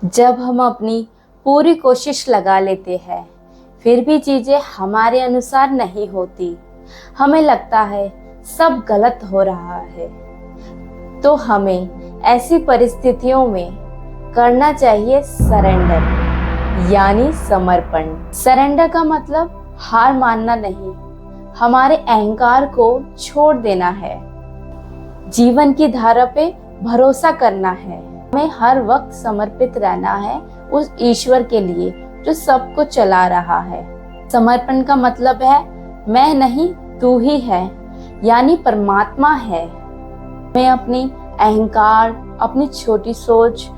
जब हम अपनी पूरी कोशिश लगा लेते हैं फिर भी चीज़ें हमारे अनुसार नहीं होती, हमें लगता है सब गलत हो रहा है, तो हमें ऐसी परिस्थितियों में करना चाहिए सरेंडर यानी समर्पण। सरेंडर का मतलब हार मानना नहीं, हमारे अहंकार को छोड़ देना है, जीवन की धारा पे भरोसा करना है। हमें हर वक्त समर्पित रहना है उस ईश्वर के लिए जो सब कुछ चला रहा है। समर्पण का मतलब है मैं नहीं तू ही है, यानी परमात्मा है। हमें अपनी अहंकार, अपनी छोटी सोच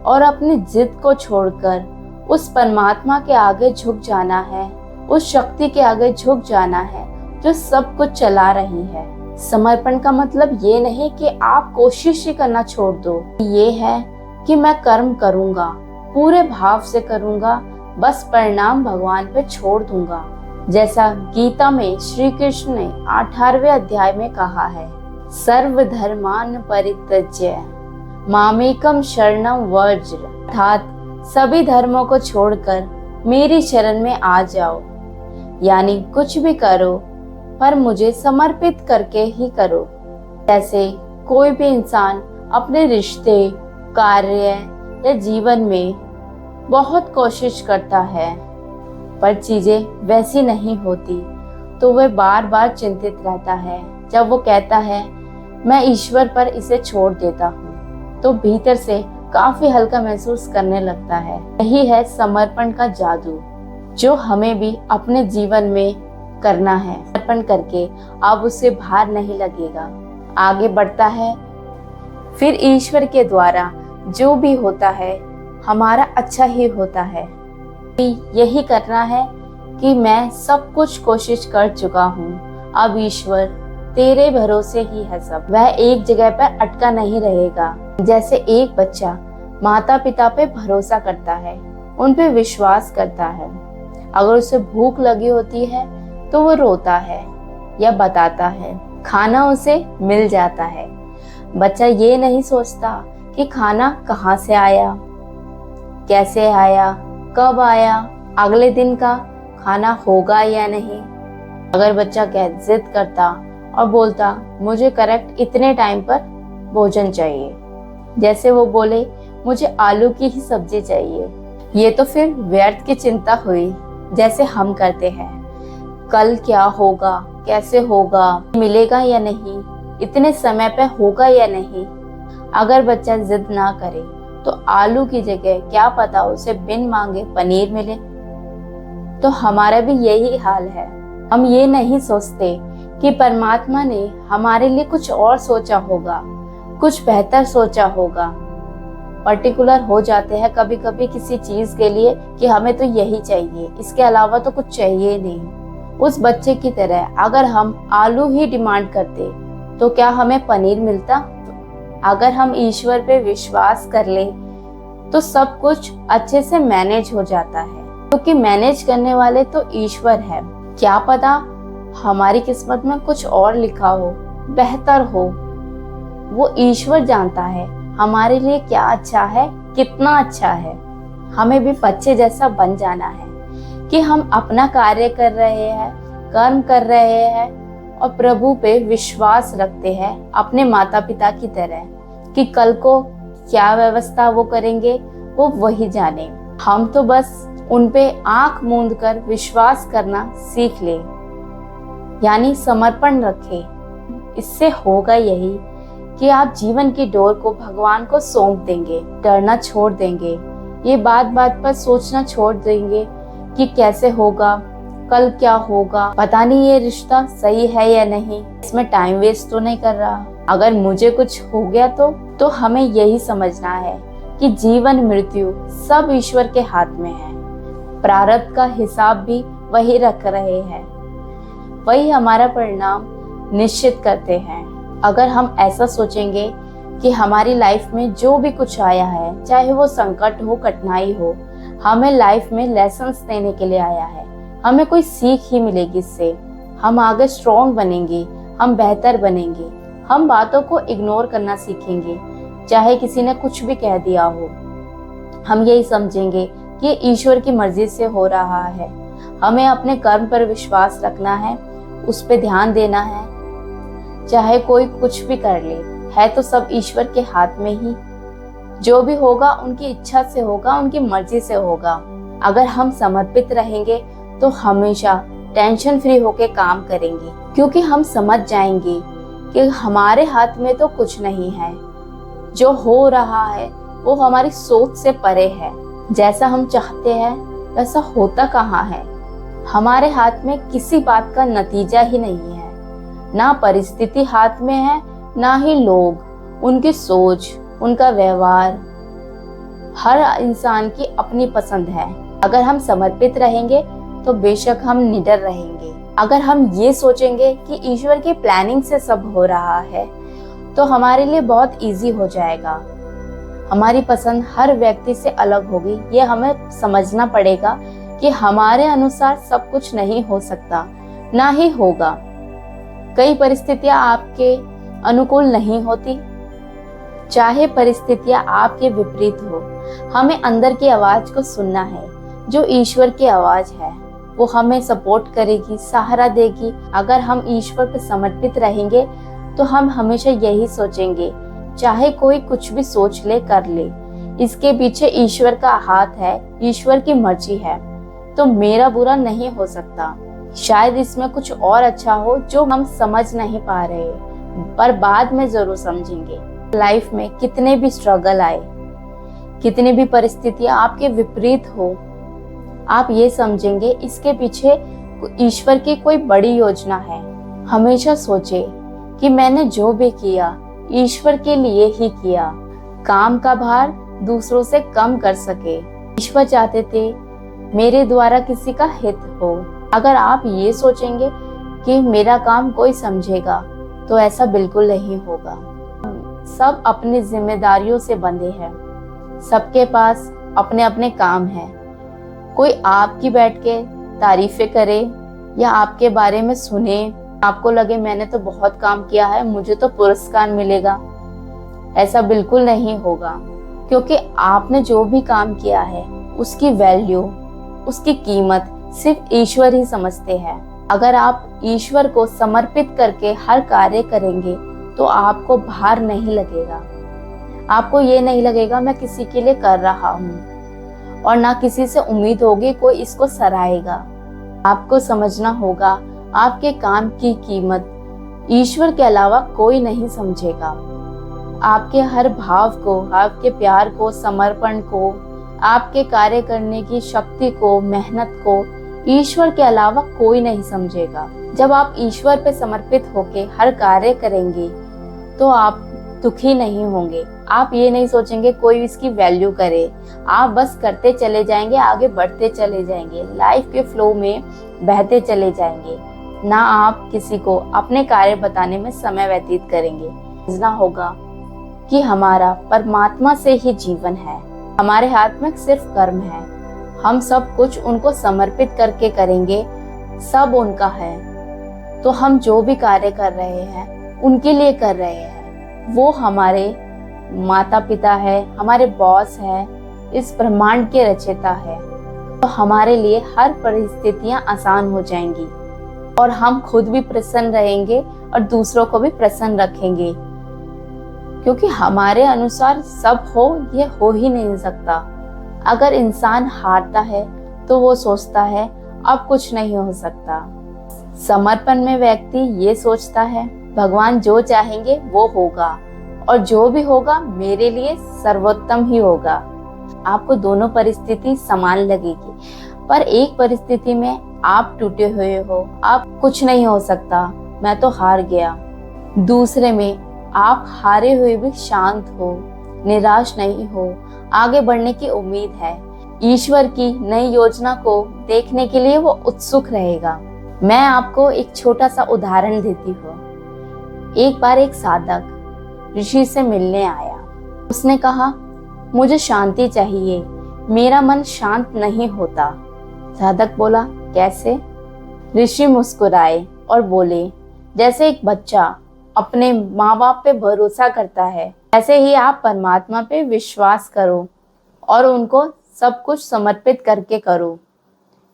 और अपनी जिद को छोड़कर उस परमात्मा के आगे झुक जाना है, उस शक्ति के आगे झुक जाना है जो सब कुछ चला रही है। समर्पण का मतलब ये नहीं कि आप कोशिश ही करना छोड़ दो, ये है कि मैं कर्म करूंगा, पूरे भाव से करूंगा, बस परिणाम भगवान पे छोड़ दूंगा। जैसा गीता में श्री कृष्ण ने 18वें अध्याय में कहा है, सर्वधर्मान परित्यज्य मामेकम शरणम व्रज, अर्थात सभी धर्मों को छोड़कर मेरी शरण में आ जाओ, यानी कुछ भी करो पर मुझे समर्पित करके ही करो। जैसे कोई भी इंसान अपने रिश्ते, कार्य या जीवन में बहुत कोशिश करता है पर चीजें वैसी नहीं होती, तो वह बार बार चिंतित रहता है। जब वो कहता है मैं ईश्वर पर इसे छोड़ देता हूँ, तो भीतर से काफी हल्का महसूस करने लगता है। यही है समर्पण का जादू जो हमें भी अपने जीवन में करना है। समर्पण करके अब उसे भार नहीं लगेगा, आगे बढ़ता है। फिर ईश्वर के द्वारा जो भी होता है हमारा अच्छा ही होता है। यही करना है कि मैं सब कुछ कोशिश कर चुका हूँ, अब ईश्वर तेरे भरोसे ही है सब। वह एक जगह पर अटका नहीं रहेगा। जैसे एक बच्चा माता पिता पे भरोसा करता है, उन पे विश्वास करता है। अगर उसे भूख लगी होती है तो वो रोता है या बताता है, खाना उसे मिल जाता है। बच्चा ये नहीं सोचता कि खाना कहाँ से आया, कैसे आया, कब आया, अगले दिन का खाना होगा या नहीं। अगर बच्चा जिद करता और बोलता मुझे करेक्ट इतने टाइम पर भोजन चाहिए, जैसे वो बोले मुझे आलू की ही सब्जी चाहिए, ये तो फिर व्यर्थ की चिंता हुई। जैसे हम करते हैं, कल क्या होगा, कैसे होगा, मिलेगा या नहीं, इतने समय पे होगा या नहीं। अगर बच्चा जिद ना करे तो आलू की जगह क्या पता उसे बिन मांगे पनीर मिले। तो हमारा भी यही हाल है। हम ये नहीं सोचते कि परमात्मा ने हमारे लिए कुछ और सोचा होगा, कुछ बेहतर सोचा होगा। पर्टिकुलर हो जाते हैं कभी कभी किसी चीज के लिए कि हमें तो यही चाहिए, इसके अलावा तो कुछ चाहिए नहीं। उस बच्चे की तरह अगर हम आलू ही डिमांड करते तो क्या हमें पनीर मिलता? अगर हम ईश्वर पे विश्वास कर ले तो सब कुछ अच्छे से मैनेज हो जाता है, क्योंकि मैनेज करने वाले तो ईश्वर है। क्या पता हमारी किस्मत में कुछ और लिखा हो, बेहतर हो, वो ईश्वर जानता है हमारे लिए क्या अच्छा है, कितना अच्छा है। हमें भी बच्चे जैसा बन जाना है कि हम अपना कार्य कर रहे हैं, कर्म कर रहे हैं और प्रभु पे विश्वास रखते हैं अपने माता पिता की तरह कि कल को क्या व्यवस्था वो करेंगे वो वही जाने। हम तो बस उन पे आंख मूंद कर विश्वास करना सीख ले, यानी समर्पण रखें। इससे होगा यही कि आप जीवन की डोर को भगवान को सौंप देंगे, डरना छोड़ देंगे, ये बात बात पर सोचना छोड़ देंगे कि कैसे होगा, कल क्या होगा, पता नहीं ये रिश्ता सही है या नहीं, इसमें टाइम वेस्ट तो नहीं कर रहा, अगर मुझे कुछ हो गया तो हमें यही समझना है कि जीवन मृत्यु सब ईश्वर के हाथ में है। प्रारब्ध का हिसाब भी वही रख रहे हैं, वही हमारा परिणाम निश्चित करते हैं। अगर हम ऐसा सोचेंगे कि हमारी लाइफ में जो भी कुछ आया है, चाहे वो संकट हो, कठिनाई हो, हमें लाइफ में लेसन्स देने के लिए आया है, हमें कोई सीख ही मिलेगी इससे, हम आगे स्ट्रॉन्ग बनेंगे, हम बेहतर बनेंगे, हम बातों को इग्नोर करना सीखेंगे, चाहे किसी ने कुछ भी कह दिया हो। हम यही समझेंगे कि ईश्वर की मर्जी से हो रहा है। हमें अपने कर्म पर विश्वास रखना है, उस पर ध्यान देना है। चाहे कोई कुछ भी कर ले, है तो सब ईश्वर के हाथ में ही। जो भी होगा उनकी इच्छा से होगा, उनकी मर्जी से होगा। अगर हम समर्पित रहेंगे तो हमेशा टेंशन फ्री होके काम करेंगे, क्योंकि हम समझ जाएंगे कि हमारे हाथ में तो कुछ नहीं है। जो हो रहा है वो हमारी सोच से परे है। जैसा हम चाहते हैं वैसा होता कहाँ है। हमारे हाथ में किसी बात का नतीजा ही नहीं है। ना परिस्थिति हाथ में है, ना ही लोग, उनकी सोच, उनका व्यवहार। हर इंसान की अपनी पसंद है। अगर हम समर्पित रहेंगे तो बेशक हम निडर रहेंगे। अगर हम ये सोचेंगे कि ईश्वर की प्लानिंग से सब हो रहा है तो हमारे लिए बहुत इजी हो जाएगा। हमारी पसंद हर व्यक्ति से अलग होगी। ये हमें समझना पड़ेगा कि हमारे अनुसार सब कुछ नहीं हो सकता, ना ही होगा। कई परिस्थितियां आपके अनुकूल नहीं होती। चाहे परिस्थितियां आपके विपरीत हो, हमें अंदर की आवाज को सुनना है, जो ईश्वर की आवाज है। वो हमें सपोर्ट करेगी, सहारा देगी। अगर हम ईश्वर पर समर्पित रहेंगे तो हम हमेशा यही सोचेंगे, चाहे कोई कुछ भी सोच ले, कर ले, इसके पीछे ईश्वर का हाथ है, ईश्वर की मर्जी है, तो मेरा बुरा नहीं हो सकता। शायद इसमें कुछ और अच्छा हो जो हम समझ नहीं पा रहे, पर बाद में जरूर समझेंगे। लाइफ में कितने भी स्ट्रगल आए, कितनी भी परिस्थितियां आपके विपरीत हो, आप ये समझेंगे इसके पीछे ईश्वर की कोई बड़ी योजना है। हमेशा सोचे कि मैंने जो भी किया ईश्वर के लिए ही किया। काम का भार दूसरों से कम कर सके। ईश्वर चाहते थे मेरे द्वारा किसी का हित हो। अगर आप ये सोचेंगे कि मेरा काम कोई समझेगा तो ऐसा बिल्कुल नहीं होगा। सब अपनी जिम्मेदारियों से बंधे हैं। सबके पास अपने अपने काम हैं। कोई आपकी बैठ के तारीफें करे या आपके बारे में सुने, आपको लगे मैंने तो बहुत काम किया है, मुझे तो पुरस्कार मिलेगा, ऐसा बिल्कुल नहीं होगा। क्योंकि आपने जो भी काम किया है उसकी वैल्यू, उसकी कीमत सिर्फ ईश्वर ही समझते हैं। अगर आप ईश्वर को समर्पित करके हर कार्य करेंगे तो आपको भार नहीं लगेगा। आपको ये नहीं लगेगा मैं किसी के लिए कर रहा हूँ, और ना किसी से उम्मीद होगी कोई इसको सराहेगा। आपको समझना होगा आपके काम की कीमत ईश्वर के अलावा कोई नहीं समझेगा। आपके हर भाव को, आपके प्यार को, समर्पण को, आपके कार्य करने की शक्ति को, मेहनत को ईश्वर के अलावा कोई नहीं समझेगा। जब आप ईश्वर पे समर्पित होके हर कार्य करेंगे तो आप दुखी नहीं होंगे। आप ये नहीं सोचेंगे कोई इसकी वैल्यू करे। आप बस करते चले जाएंगे, आगे बढ़ते चले जाएंगे, लाइफ के फ्लो में बहते चले जाएंगे। ना आप किसी को अपने कार्य बताने में समय व्यतीत करेंगे। समझना होगा कि हमारा परमात्मा से ही जीवन है। हमारे हाथ में सिर्फ कर्म है। हम सब कुछ उनको समर्पित करके करेंगे, सब उनका है। तो हम जो भी कार्य कर रहे हैं उनके लिए कर रहे हैं। वो हमारे माता पिता है, हमारे बॉस है, इस ब्रह्मांड के रचयिता है। तो हमारे लिए हर परिस्थितियां आसान हो जाएंगी और हम खुद भी प्रसन्न रहेंगे और दूसरों को भी प्रसन्न रखेंगे। क्योंकि हमारे अनुसार सब हो, ये हो ही नहीं सकता। अगर इंसान हारता है तो वो सोचता है अब कुछ नहीं हो सकता। समर्पण में व्यक्ति ये सोचता है भगवान जो चाहेंगे वो होगा, और जो भी होगा मेरे लिए सर्वोत्तम ही होगा। आपको दोनों परिस्थिति समान लगेगी, पर एक परिस्थिति में आप टूटे हुए हो, आप कुछ नहीं हो सकता, मैं तो हार गया। दूसरे में आप हारे हुए भी शांत हो, निराश नहीं हो, आगे बढ़ने की उम्मीद है। ईश्वर की नई योजना को देखने के लिए वो उत्सुक रहेगा। मैं आपको एक छोटा सा उदाहरण देती हूँ। एक बार एक साधक ऋषि से मिलने आया। उसने कहा मुझे शांति चाहिए, मेरा मन शांत नहीं होता। साधक बोला कैसे? ऋषि मुस्कुराए और बोले जैसे एक बच्चा अपने माँ बाप पे भरोसा करता है, ऐसे ही आप परमात्मा पे विश्वास करो और उनको सब कुछ समर्पित करके करो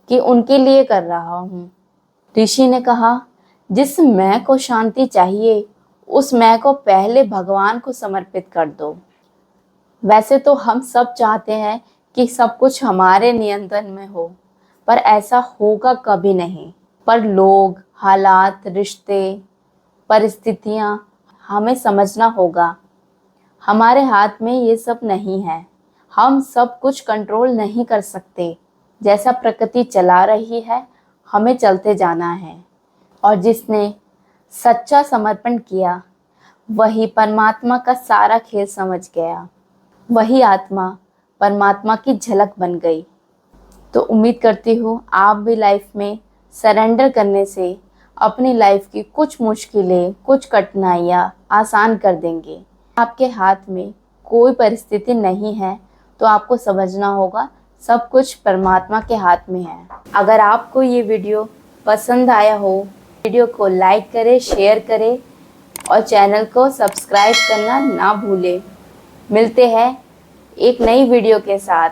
कि उनके लिए कर रहा हूँ। ऋषि ने कहा, जिस मैं को शांति चाहिए उस मैं को पहले भगवान को समर्पित कर दो। वैसे तो हम सब चाहते हैं कि सब कुछ हमारे नियंत्रण में हो, पर ऐसा होगा कभी नहीं। पर लोग, हालात, रिश्ते, परिस्थितियाँ हमें समझना होगा। हमारे हाथ में ये सब नहीं है। हम सब कुछ कंट्रोल नहीं कर सकते। जैसा प्रकृति चला रही है हमें चलते जाना है। और जिसने सच्चा समर्पण किया वही परमात्मा का सारा खेल समझ गया। वही आत्मा परमात्मा की झलक बन गई। तो उम्मीद करती हूँ आप भी लाइफ में सरेंडर करने से अपनी लाइफ की कुछ मुश्किलें, कुछ कठिनाइयाँ आसान कर देंगे। आपके हाथ में कोई परिस्थिति नहीं है तो आपको समझना होगा सब कुछ परमात्मा के हाथ में है। अगर आपको ये वीडियो पसंद आया हो, वीडियो को लाइक करें, शेयर करें और चैनल को सब्सक्राइब करना ना भूलें। मिलते हैं एक नई वीडियो के साथ।